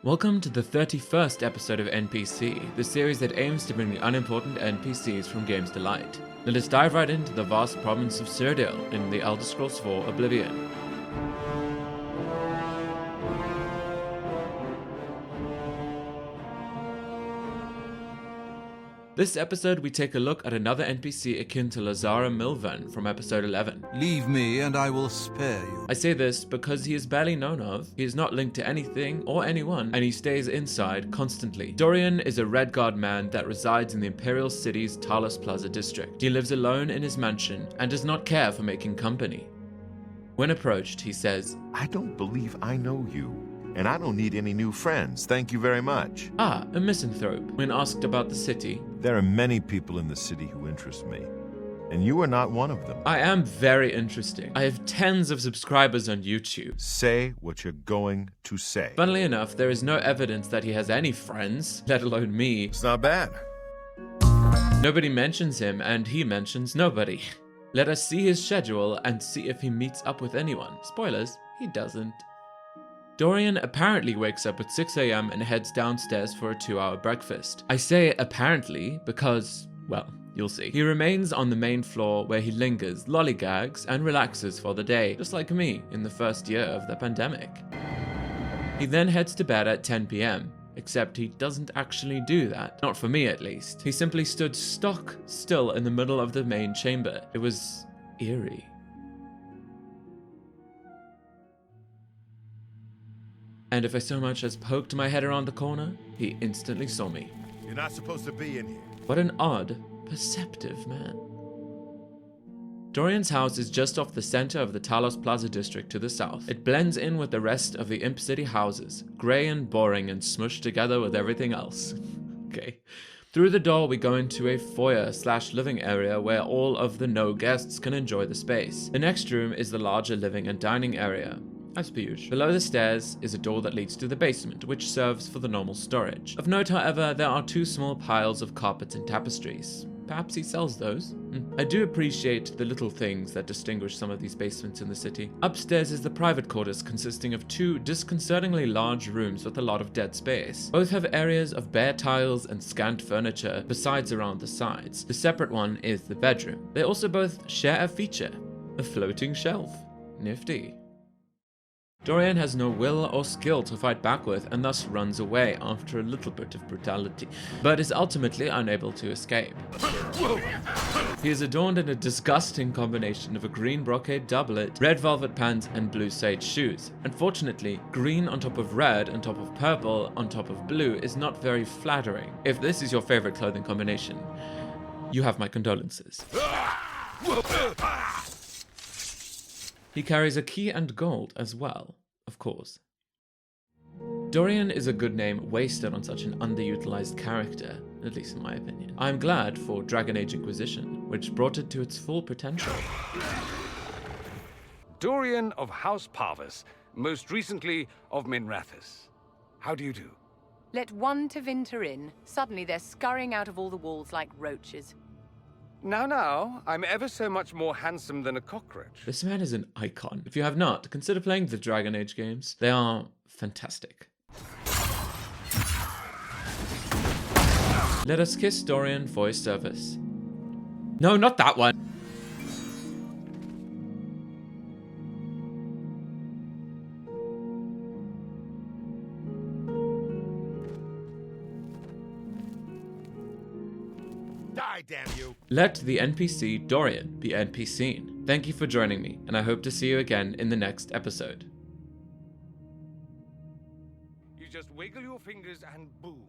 Welcome to the 31st episode of NPSee, the series that aims to bring the unimportant NPCs from games to light. Let us dive right into the vast province of Cyrodiil in the Elder Scrolls IV Oblivion. This episode, we take a look at another NPC akin to Lazara Milvan from episode 11. Leave me and I will spare you. I say this because he is barely known of, he is not linked to anything or anyone, and he stays inside constantly. Dorian is a Redguard man that resides in the Imperial City's Talos Plaza district. He lives alone in his mansion and does not care for making company. When approached, he says, I don't believe I know you, and I don't need any new friends, thank you very much. a misanthrope. When asked about the city, There are many people in the city who interest me, and you are not one of them. I am very interesting. I have tens of subscribers on YouTube. Say what you're going to say. Funnily enough, there is no evidence that he has any friends, let alone me. It's not bad. Nobody mentions him, and he mentions nobody. Let us see his schedule and see if he meets up with anyone. Spoilers, he doesn't. Dorian apparently wakes up at 6 AM and heads downstairs for a 2-hour breakfast. I say apparently because, well, you'll see. He remains on the main floor where he lingers, lollygags, and relaxes for the day, just like me in the first year of the pandemic. He then heads to bed at 10 PM, except he doesn't actually do that. Not for me, at least. He simply stood stock still in the middle of the main chamber. It was eerie. And if I so much as poked my head around the corner, he instantly saw me. You're not supposed to be in here. What an odd, perceptive man. Dorian's house is just off the center of the Talos Plaza district to the south. It blends in with the rest of the Imp City houses, grey and boring and smushed together with everything else. Okay. Through the door, we go into a foyer/living area where all of the no guests can enjoy the space. The next room is the larger living and dining area. As per usual. Below the stairs is a door that leads to the basement, which serves for the normal storage. Of note, however, there are 2 small piles of carpets and tapestries. Perhaps he sells those? I do appreciate the little things that distinguish some of these basements in the city. Upstairs is the private quarters consisting of 2 disconcertingly large rooms with a lot of dead space. Both have areas of bare tiles and scant furniture besides around the sides. The separate one is the bedroom. They also both share a feature, a floating shelf. Nifty. Dorian has no will or skill to fight back with and thus runs away after a little bit of brutality, but is ultimately unable to escape. He is adorned in a disgusting combination of a green brocade doublet, red velvet pants, and blue sage shoes. Unfortunately, green on top of red on top of purple on top of blue is not very flattering. If this is your favorite clothing combination, you have my condolences. He carries a key and gold as well, of course. Dorian is a good name wasted on such an underutilized character, at least in my opinion. I'm glad for Dragon Age Inquisition, which brought it to its full potential. Dorian of House Parvis, most recently of Minrathous. How do you do? Let one Tevinter in. Suddenly they're scurrying out of all the walls like roaches. Now, I'm ever so much more handsome than a cockroach. This man is an icon. If you have not, consider playing the Dragon Age games. They are fantastic. Let us kiss Dorian for his service. No, not that one! Die, damn you. Let the NPC Dorian be NPSeen. Thank you for joining me, and I hope to see you again in the next episode. You just wiggle your fingers and boom.